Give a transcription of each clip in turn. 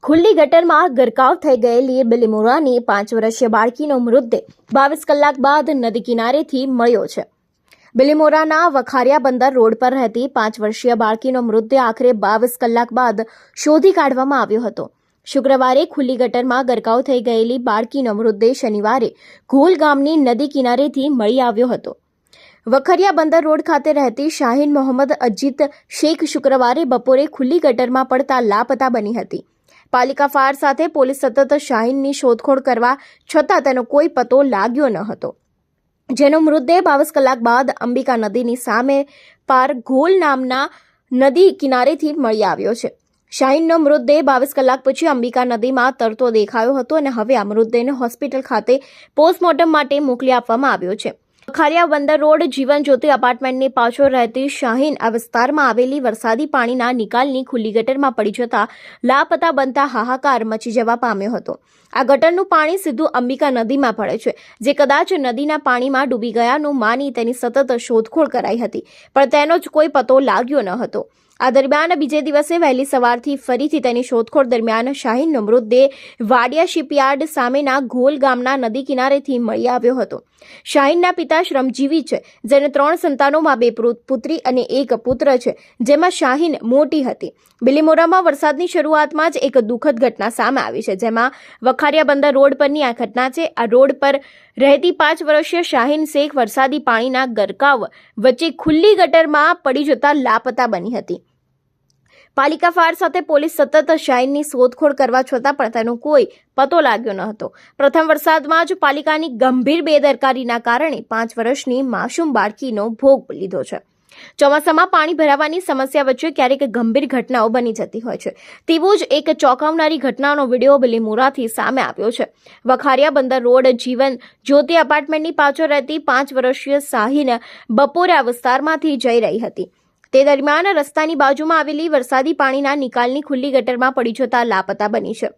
ખુલ્લી ગટરમાં ગરકાવ થઈ ગયેલી બિલીમોરાની 5 વર્ષીય બાળકીનો મૃતદેહ 22 કલાક બાદ નદી કિનારેથી મળ્યો છે। બિલીમોરાના વખારિયા બંદર રોડ પર રહેતી 5 વર્ષીય બાળકીનો મૃતદેહ આખરે 22 કલાક બાદ શોધી કાઢવામાં આવ્યો હતો। શુક્રવારે ખુલ્લી ગટરમાં ગરકાવ થઈ ગયેલી બાળકીનો મૃતદેહ શનિવારે ઘોલ ગામની નદી કિનારેથી મળી આવ્યો હતો। વખરિયા બંદર રોડ ખાતે રહેતી શાહીન મોહમ્મદ અજીત શેખ શુક્રવારે બપોરે ખુલ્લી ગટરમાં પડતા લાપતા બની હતી। પાલિકા ફાયર સાથે પોલીસ સતત શાહીનની શોધખોળ કરવા છતાં તેનો કોઈ પતો લાગ્યો ન હતો, જેનો મૃતદેહ 22 કલાક બાદ અંબિકા નદીની સામે પાર ઘોલ નામના નદી કિનારેથી મળી આવ્યો છે। શાહીનનો મૃતદેહ 22 કલાક પછી અંબિકા નદીમાં તરતો દેખાયો હતો અને હવે આ મૃતદેહને હોસ્પિટલ ખાતે પોસ્ટમોર્ટમ માટે મોકલી આપવામાં આવ્યો છે। વખારિયા બંદર રોડ જીવન જ્યોતિ એપાર્ટમેન્ટની પાછળ રહેતી શાહીન આ વિસ્તારમાં આવેલી વરસાદી પાણીના નિકાલની ખુલ્લી ગટરમાં પડી જતા લાપતા બનતા હાહાકાર મચી જવા પામ્યો હતો। આ ગટરનું પાણી સીધું અંબિકા નદીમાં પડે છે, જે કદાચ નદીના પાણીમાં ડૂબી ગયાનું માની તેની સતત શોધખોળ કરાઈ હતી, પણ તેનો જ કોઈ પતો લાગ્યો ન હતો। આ દરમિયાન બીજે દિવસે વહેલી સવારથી ફરીથી તેની શોધખોળ દરમિયાન શાહીનનો મૃતદેહ વાડિયા શિપયાર્ડ સામેના ઘોલ ગામના નદી કિનારેથી મળી આવ્યો હતો। શાહીનના પિતા શ્રમજીવી છે, જેને 3 સંતાનોમાં 2 પુત્રી અને 1 પુત્ર છે, જેમાં શાહીન મોટી હતી। બિલીમોરામાં વરસાદની શરૂઆતમાં જ એક દુઃખદ ઘટના સામે આવી છે, જેમાં વખારિયા બંદર રોડ પરની આ ઘટના છે। આ રોડ પર રહેતી 5 વર્ષીય શાહીન શેખ વરસાદી પાણીના ગરકાવ વચ્ચે ખુલ્લી ગટરમાં પડી જતા લાપતા બની હતી। પાલિકા ફાયર સાથે પોલીસ સતત શાહીનની શોધખોળ કરવા છતાં પણ તેનો કોઈ પતો લાગ્યો ન હતો। પ્રથમ વરસાદમાં જ પાલિકાની ગંભીર બેદરકારીના કારણે 5 વર્ષની માસૂમ બાળકીનો ભોગ લીધો છે। ચોમાસામાં પાણી ભરાવાની સમસ્યા વચ્ચે ક્યારેક ગંભીર ઘટનાઓ બની જતી હોય છે, તેવો જ એક ચોંકાવનારી ઘટનાનો વિડીયો બિલીમોરાથી સામે આવ્યો છે। વખારિયા બંદર રોડ જીવન જ્યોતિ એપાર્ટમેન્ટની પાછળ રહેતી 5 વર્ષીય શાહીન બપોરે આ વિસ્તારમાંથી જઈ રહી હતી। તે દરમિયાન રસ્તાની બાજુમાં આવેલી વરસાદી પાણીના નિકાલની ખુલ્લી ગટરમાં પડી જતા લાપતા બની છે।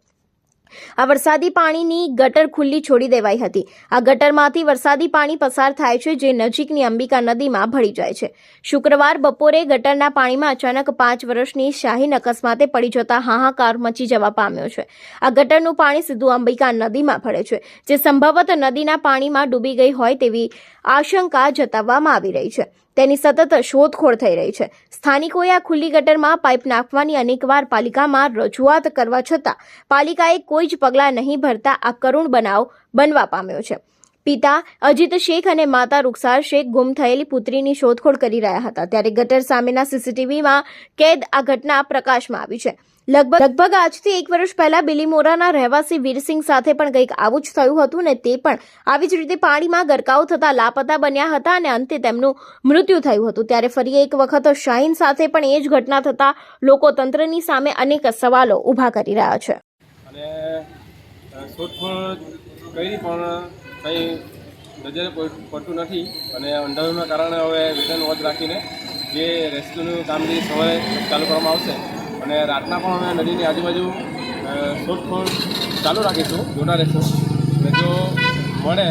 આ વરસાદી પાણીની ગટર ખુલ્લી છોડી દેવાઈ હતી। આ ગટરમાંથી વરસાદી પાણી પસાર થાય છે, જે નજીકની અંબિકા નદીમાં ભળી જાય છે। શુક્રવાર બપોરે ગટરના પાણીમાં અચાનક 5 વર્ષની શાહીન અકસ્માતે પડી જતા હાહાકાર મચી જવા પામ્યો છે। આ ગટરનું પાણી સીધું અંબિકા નદીમાં ભળે છે, જે સંભવત નદીના પાણીમાં ડૂબી ગઈ હોય તેવી આશંકા જતાવવામાં આવી રહી છે। તેની સતત શોધખોળ થઈ રહી છે। સ્થાનિકોએ આ ખુલ્લી ગટરમાં પાઇપ નાખવાની અનેકવાર પાલિકામાં રજૂઆત કરવા છતાં પાલિકાએ કોઈ જ પગલાં નહીં ભરતા આ કરુણ બનાવ બનવા પામ્યો છે। પિતા અજીત શેખ અને માતા રૂખસાર શેખ ગુમ થયેલી પુત્રીની શોધખોળ કરી રહ્યા હતા, ત્યારે ગટર સામેના સીસીટીવીમાં કેદ આ ઘટના પ્રકાશમાં આવી છે। લગભગ આજથી 1 વર્ષ પહેલા બિલીમોરાના રહેવાસી વીરસિંહ સાથે પણ કંઈક આવું જ થયું હતું ને તે પણ આવી જ રીતે પાણીમાં ગરકાવ થતા લાપતા બન્યા હતા અને અંતે તેમનું મૃત્યુ થયું હતું। ત્યારે ફરી એક વખત શાહીન સાથે પણ એ જ ઘટના થતા લોકો તંત્રની સામે અનેક સવાલો ઊભા કરી રહ્યા છે। અને શોધખોળ કરી પણ કંઈ નજરે પડતું નથી અને અંધારાના કારણે હવે વેતન વોચ રાખીને જે રેસ્ક્યુનું કામગીરી સવારે ચાલુ કરવામાં આવશે અને રાતના પણ અમે નદીની આજુબાજુ શોધખોળ ચાલુ રાખીશું, જોતા રહીશું અને જો મળે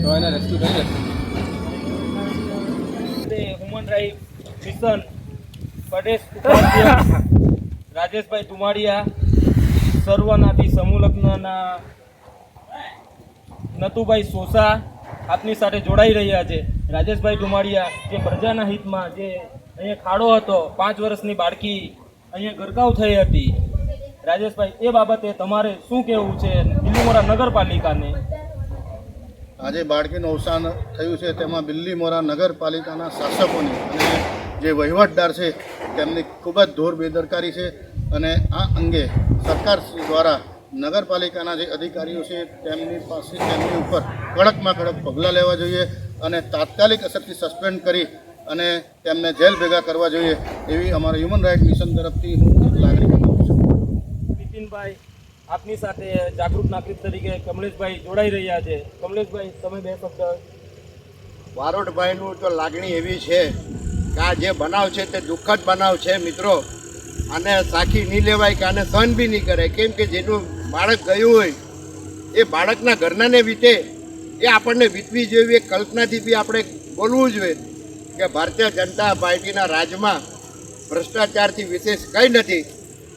તો એને રેસ્ક્યુ કરી લઈશું। હ્યુમન રાઇટ મિશન પ્રદેશ ઉપાધ્યક્ષ રાજેશભાઈ તુમાડિયા, સર્વનાથી સમૂહલગ્નના નતુભાઈ સોસા આપની સાથે જોડાઈ રહ્યા છે। રાજેશભાઈ તુમાડિયા જે પ્રજાના હિતમાં જે અહીંયા ખાડો હતો, 5 વર્ષની બાળકી અહીંયા ગરકાવ થઈ હતી। રાજેશભાઈ, એ બાબતે તમારે શું કહેવું છે બિલીમોરા નગરપાલિકાને? આજે બાળકીનું અવસાન થયું છે, તેમાં બિલીમોરા નગરપાલિકાના શાસકોની અને જે વહીવટદાર છે તેમની ખૂબ જ ઘોર બેદરકારી છે અને આ અંગે સરકાર દ્વારા નગરપાલિકાના જે અધિકારીઓ છે તેમની ઉપર કડકમાં કડક પગલાં લેવા જોઈએ અને તાત્કાલિક અસરથી સસ્પેન્ડ કરી અને તેમને જેલ ભેગા કરવા જોઈએ એવી અમારા હ્યુમન રાઇટ મિશન તરફથી હું લાગણી કરું છું। નીતિનભાઈ, આપની સાથે જાગૃત નાગરિક તરીકે કમલેશભાઈ જોડાઈ રહ્યા છે। કમલેશભાઈ, તમે 2 શબ્દ। વારોટભાઈનું તો લાગણી એવી છે કે આ જે બનાવ છે તે દુઃખદ બનાવ છે મિત્રો, આને સાખી નહીં લેવાય કે આને સહન બી નહીં કરાય, કેમ કે જેનું બાળક ગયું હોય એ બાળકના ઘરનાને વીતે એ આપણને વીતવી જોઈએ। એ કલ્પનાથી બી આપણે બોલવું જોઈએ કે ભારતીય જનતા પાર્ટીના રાજમાં ભ્રષ્ટાચારથી વિશેષ કંઈ નથી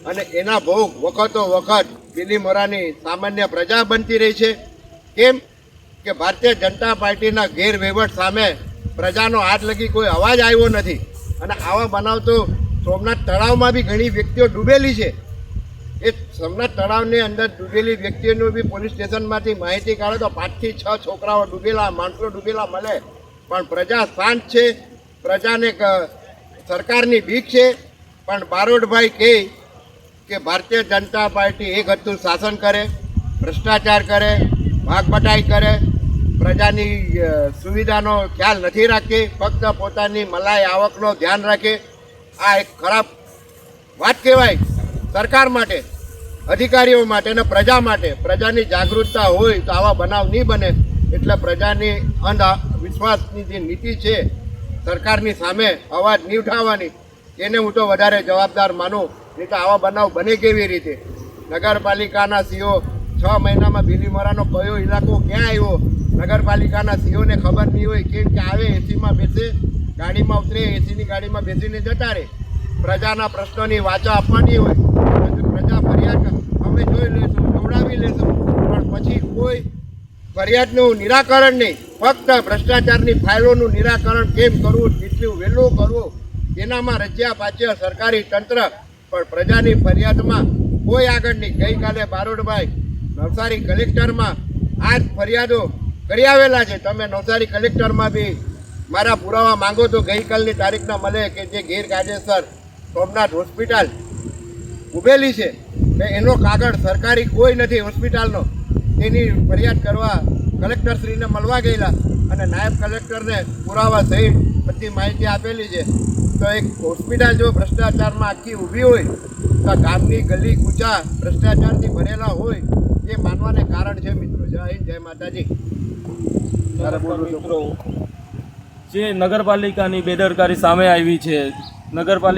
અને એના ભોગ વખતો વખત બિલીમોરાની સામાન્ય પ્રજા બનતી રહી છે. કેમ કે ભારતીય જનતા પાર્ટીના ગેરવહીવટ સામે પ્રજાનો હાથ લગી કોઈ અવાજ આવ્યો નથી. અને આવા બનાવ તો સોમનાથ તળાવમાં બી ઘણી વ્યક્તિઓ ડૂબેલી છે. એ સોમનાથ તળાવની અંદર ડૂબેલી વ્યક્તિઓનું બી પોલીસ સ્ટેશનમાંથી માહિતી કાઢો તો 5 થી 6 છોકરાઓ ડૂબેલા, માણસો ડૂબેલા મળે. પણ પ્રજા શાંત છે, પ્રજાને સરકારની બીક છે. પણ બારોટભાઈ કહે કે ભારતીય જનતા પાર્ટી એક હતું શાસન કરે, ભ્રષ્ટાચાર કરે, ભાગબટાઈ કરે, પ્રજાની સુવિધાનો ખ્યાલ નથી રાખતી, ફક્ત પોતાની મલાઈ આવકનો ધ્યાન રાખે. આ એક ખરાબ વાત કહેવાય સરકાર માટે, અધિકારીઓ માટે અને પ્રજા માટે. પ્રજાની જાગૃતતા હોય તો આવા બનાવ નહીં બને. એટલે પ્રજાની અંધવિશ્વાસની જે નીતિ છે સરકારની સામે અવાજ નહીં ઉઠાવવાની, એને હું તો વધારે જવાબદાર માનું. નહીં તો આવા બનાવ બને કેવી રીતે? નગરપાલિકાના સીઓ 6 મહિનામાં બિલીમોરાનો કયો ઇલાકો ક્યાં આવ્યો નગરપાલિકાના સીઓને ખબર નહીં હોય. કેમ કે આવે એસીમાં બેસે, ગાડીમાં ઉતરે, એસીની ગાડીમાં બેસીને જતા રહે. પ્રજાના પ્રશ્નોની વાચા આપવાની હોય, પ્રજા ફરિયાદ અમે જોઈ લઈશું, દોડાવી લઈશું, પણ પછી કોઈ ફરિયાદનું નિરાકરણ નહીં. ફક્ત ભ્રષ્ટાચારની ફાઇલોનું નિરાકરણ કેમ કરવું, કેટલું વહેલું કરવું, એનામાં રચ્યા પાછળ સરકારી તંત્ર. પણ પ્રજાની ફરિયાદમાં કોઈ આગળ નહીં. ગઈકાલે બારોટભાઈ નવસારી કલેક્ટરમાં આ જ ફરિયાદો કરી આવેલા છે. તમે નવસારી કલેક્ટરમાં બી મારા પુરાવા માંગો તો ગઈકાલની તારીખના મળે કે જે ગેરકાયદેસર સોમનાથ હોસ્પિટલ ઊભેલી છે એનો કાગળ સરકારી કોઈ નથી હોસ્પિટલનો. એની ફરિયાદ કરવા કલેક્ટરશ્રીને મળવા ગયેલા અને નાયબ કલેક્ટરને પુરાવા સહિત બધી માહિતી આપેલી છે. તો એક હોસ્પિટલ જો ભ્રષ્ટાચારમાં આખી ઊભી હોય તો ગામની ગલી કૂચા ભ્રષ્ટાચારથી ભરેલા હોય એ માનવાને કારણ છે. મિત્રો, જય હિન્દ, જય માતાજી. મિત્રો, જે નગરપાલિકાની બેદરકારી સામે આવી છે, નગરપાલિકા